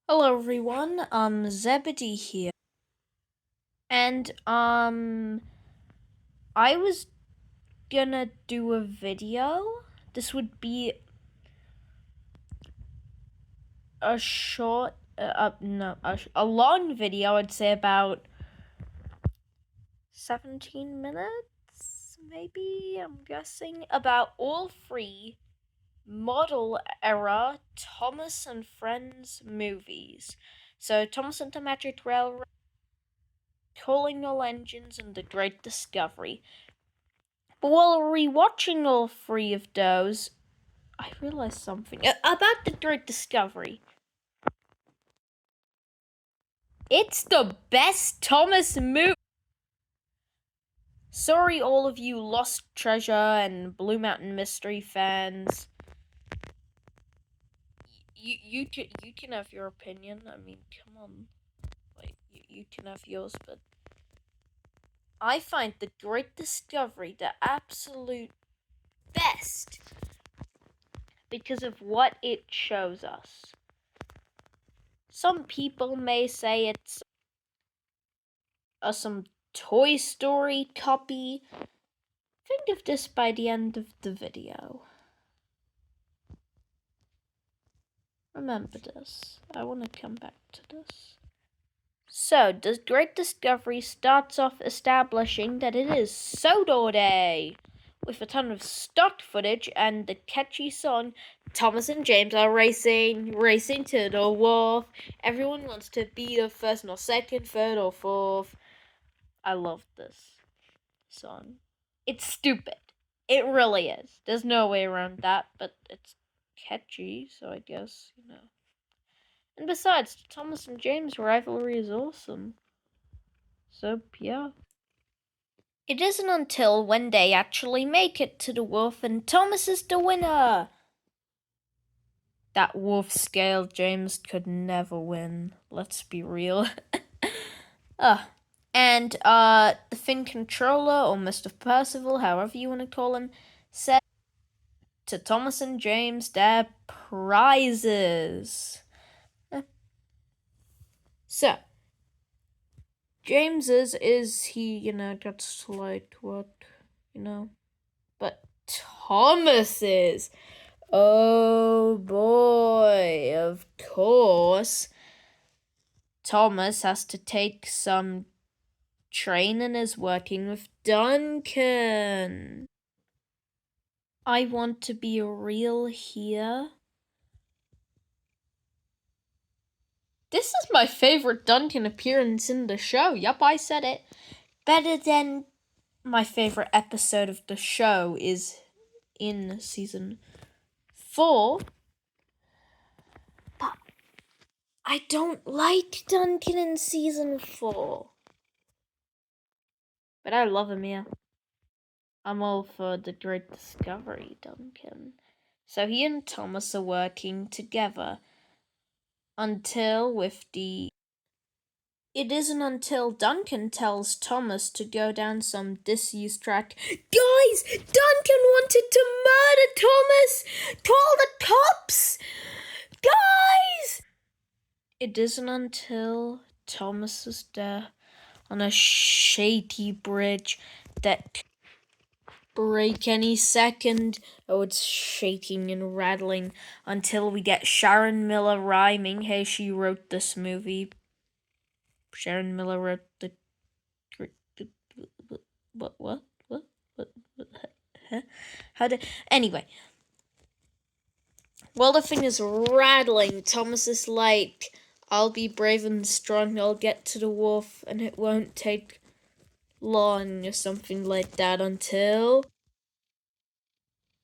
Hello everyone, Zebedee here. And I was gonna do a video. This would be a short no, a long video. I'd say about 17 minutes maybe. I'm guessing about all three model era Thomas and Friends movies. So Thomas and the Magic Railroad, Calling All Engines, and The Great Discovery. But while rewatching all three of those, I realized something about the Great Discovery. It's the best Thomas movie. Sorry, all of you Lost Treasure and Blue Mountain Mystery fans. You can have your opinion. I mean, come on, like you can have yours, but I find the Great Discovery the absolute best because of what it shows us. Some people may say it's some Toy Story copy. Think of this by the end of the video. Remember this. I want to come back to this. So, the Great Discovery starts off establishing that it is Sodo Day, with a ton of stock footage and the catchy song Thomas and James are racing to the wharf. Everyone wants to be the first, or second, third, or fourth. I love this song. It's stupid. It really is. There's no way around that, but it's catchy, so I guess, And besides, the Thomas and James rivalry is awesome. So, yeah. It isn't until when they actually make it to the Wolf and Thomas is the winner that Wolf scale James could never win. Let's be real. And the Finn controller, or Mr. Percival, however you want to call him, said to Thomas and James their prizes. So, James's is he, gets like what, but Thomas's, oh boy, of course, Thomas has to take some training is working with Duncan. I want to be real here. This is my favorite Duncan appearance in the show. Yup, I said it. Better than my favorite episode of the show is in season 4. But I don't like Duncan in season 4. But I love him, yeah. I'm all for the Great Discovery, Duncan. So he and Thomas are working together until with the... It isn't until Duncan tells Thomas to go down some disused track. Guys, Duncan wanted to murder Thomas! Call the cops! Guys! It isn't until Thomas is there on a shady bridge that break any second. Oh, it's shaking and rattling until we get Sharon Miller rhyming. Hey, she wrote this movie. Sharon Miller wrote the what? Huh? How did... Anyway. While the thing is rattling, Thomas is like, I'll be brave and strong, I'll get to the wharf, and it won't take long, or something like that, until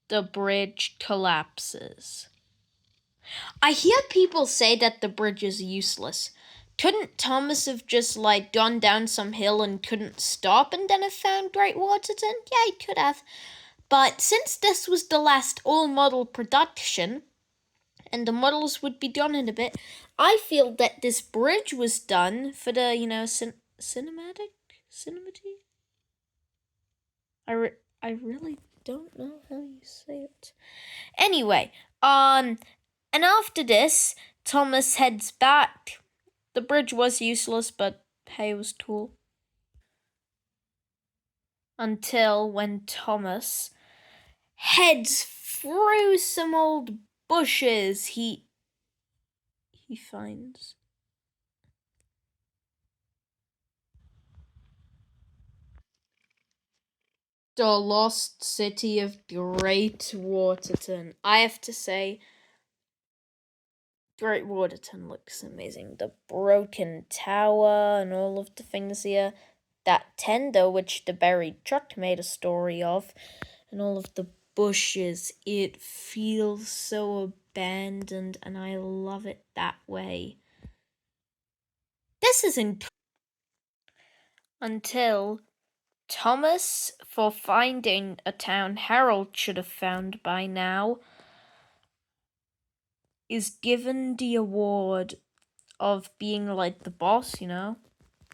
the bridge collapses. I hear people say that the bridge is useless. Couldn't Thomas have just, gone down some hill and couldn't stop and then have found Great Waterton? Yeah, he could have. But since this was the last all-model production, and the models would be done in a bit, I feel that this bridge was done for the, cinematic? I really don't know how you say it. Anyway, and after this, Thomas heads back. The bridge was useless, but hey, it was cool. Until when Thomas heads through some old bushes, he finds the lost city of Great Waterton. I have to say, Great Waterton looks amazing. The broken tower and all of the things here. That tender which the buried truck made a story of, and all of the bushes. It feels so abandoned, and I love it that way. This isn't until Thomas, for finding a town Harold should have found by now, is given the award of being like the boss, you know?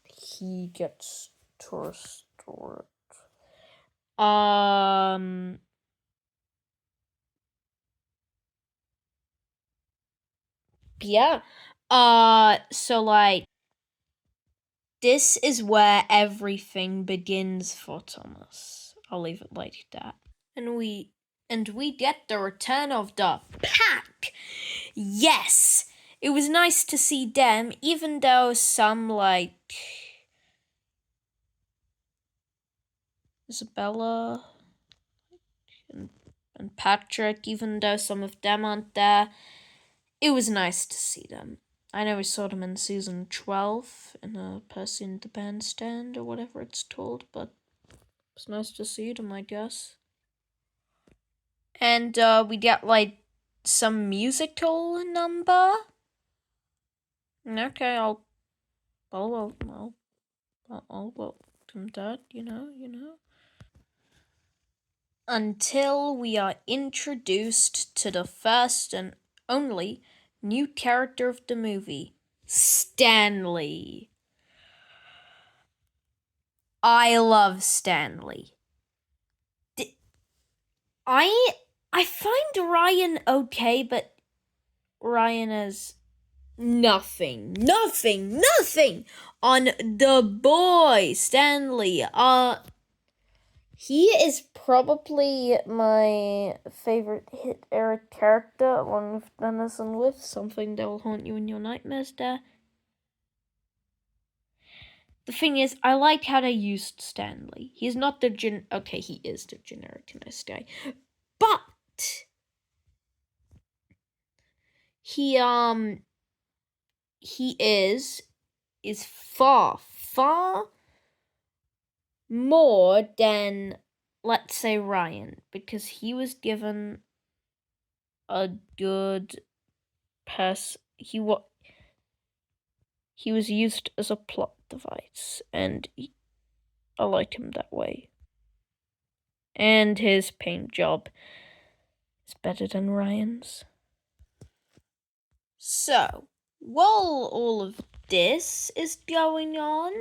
He gets to restore it. Yeah. So like this is where everything begins for Thomas. I'll leave it like that. And we get the return of the pack. Yes. It was nice to see them, even though some like Isabella and Patrick, even though some of them aren't there, it was nice to see them. I know we saw them in season 12 in a Percy in the Bandstand or whatever it's called, but it's nice to see them, I guess. And we get like some musical number. Okay, I'll welcome that, you know. Until we are introduced to the first and only new character of the movie, Stanley. I love Stanley. I find Ryan okay, but Ryan is nothing on the boy Stanley. He is probably my favorite hit era character, along with Dennis and with Something That Will Haunt You in Your Nightmares there. The thing is, I like how they used Stanley. He's not the okay, he is the generic nice guy. But he is far more than, let's say, Ryan, because he was given a good he was used as a plot device, and I like him that way. And his paint job is better than Ryan's. So, while all of this is going on,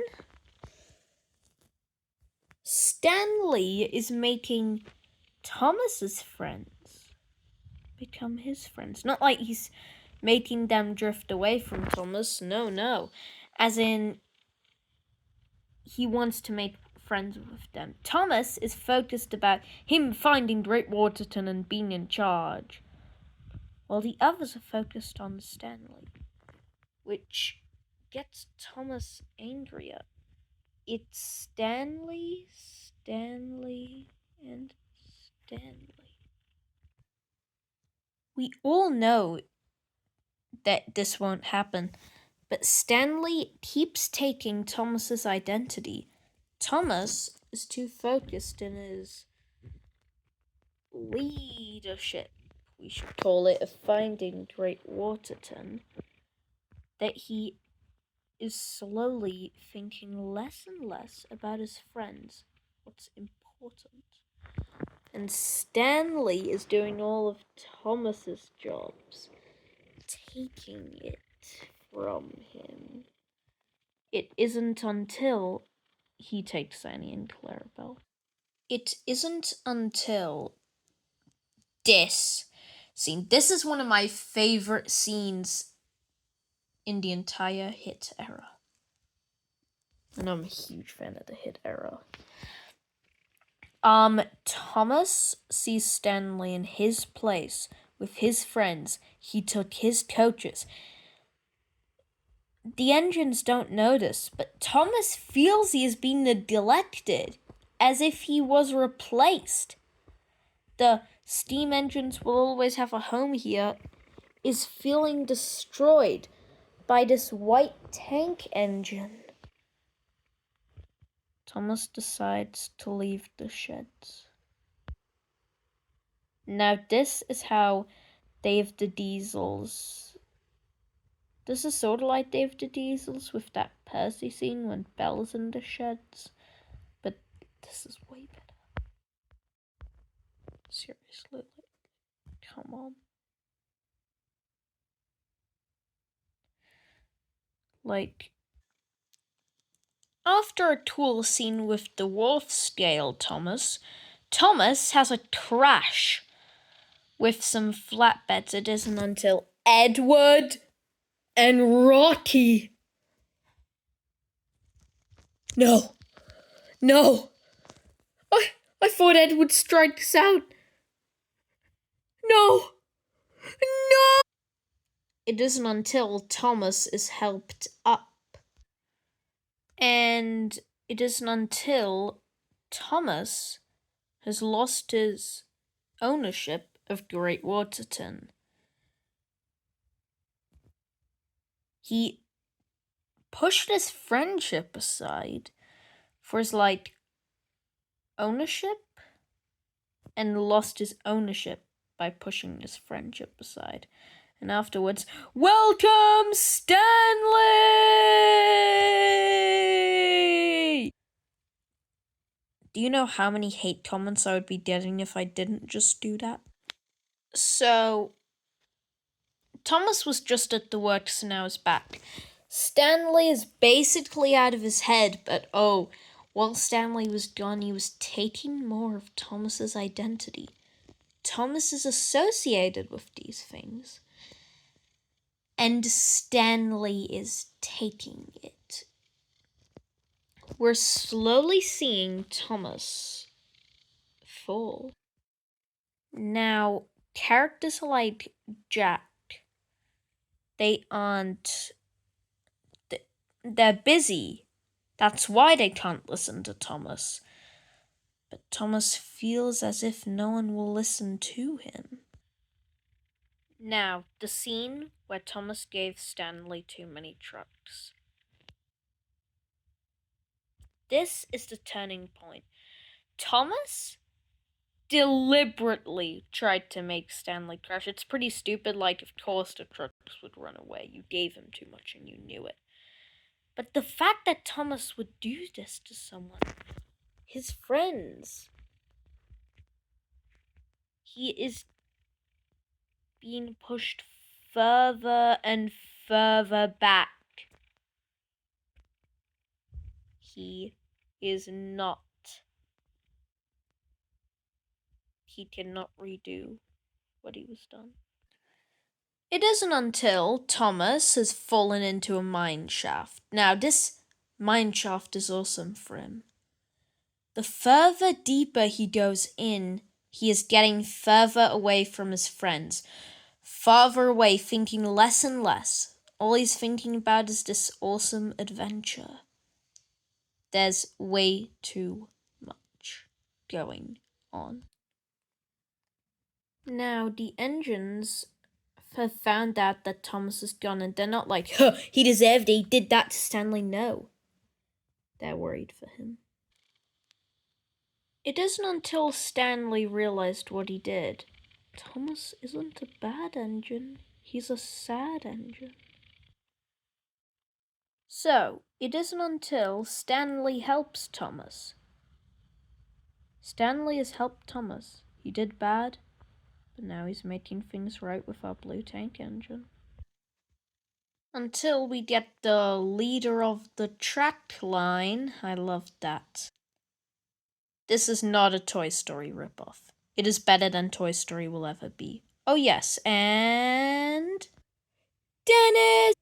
Stanley is making Thomas's friends become his friends. Not like he's making them drift away from Thomas. No. As in, he wants to make friends with them. Thomas is focused about him finding Great Waterton and being in charge, while the others are focused on Stanley, which gets Thomas angrier. It's Stanley, and Stanley. We all know that this won't happen, but Stanley keeps taking Thomas's identity. Thomas is too focused in his leadership, we should call it, of finding Great Waterton, that he is slowly thinking less and less about his friends, what's important. And Stanley is doing all of Thomas's jobs, taking it from him. It isn't until he takes Annie and Clarabelle. It isn't until this scene. This is one of my favorite scenes in the entire hit era. And I'm a huge fan of the hit era. Thomas sees Stanley in his place with his friends. He took his coaches. The engines don't notice, but Thomas feels he is being neglected, as if he was replaced. The steam engines will always have a home here is feeling destroyed by this white tank engine. Thomas decides to leave the sheds. Now this is how Dave the Diesels. This is sort of like Dave the Diesels with that Percy scene when Belle's in the sheds. But this is way better. Seriously, come on. Like, after a tool scene with the wolf scale Thomas has a crash with some flatbeds. It isn't until Edward and Rocky. No. I thought Edward strikes out. No. It isn't until Thomas is helped up. And it isn't until Thomas has lost his ownership of Great Waterton. He pushed his friendship aside for his, ownership, and lost his ownership by pushing his friendship aside. And afterwards, welcome, Stanley! Do you know how many hate comments I would be getting if I didn't just do that? So, Thomas was just at the works and now is back. Stanley is basically out of his head, but while Stanley was gone, he was taking more of Thomas's identity. Thomas is associated with these things. And Stanley is taking it. We're slowly seeing Thomas fall. Now, characters like Jack, they aren't... They're busy. That's why they can't listen to Thomas. But Thomas feels as if no one will listen to him. Now, the scene where Thomas gave Stanley too many trucks. This is the turning point. Thomas deliberately tried to make Stanley crash. It's pretty stupid, of course the trucks would run away. You gave him too much and you knew it. But the fact that Thomas would do this to someone, his friends, he is being pushed further and further back. He is not. He cannot redo what he was done. It isn't until Thomas has fallen into a mine shaft. Now, this mine shaft is awesome for him. The further deeper he goes in, he is getting further away from his friends. Farther away, thinking less and less. All he's thinking about is this awesome adventure. There's way too much going on. Now, the engines have found out that Thomas is gone, and they're not like, he deserved it, he did that to Stanley. No. They're worried for him. It isn't until Stanley realized what he did. Thomas isn't a bad engine, he's a sad engine. So, it isn't until Stanley helps Thomas. Stanley has helped Thomas. He did bad, but now he's making things right with our blue tank engine. Until we get the leader of the track line. I love that. This is not a Toy Story ripoff. It is better than Toy Story will ever be. Oh yes, and... Dennis!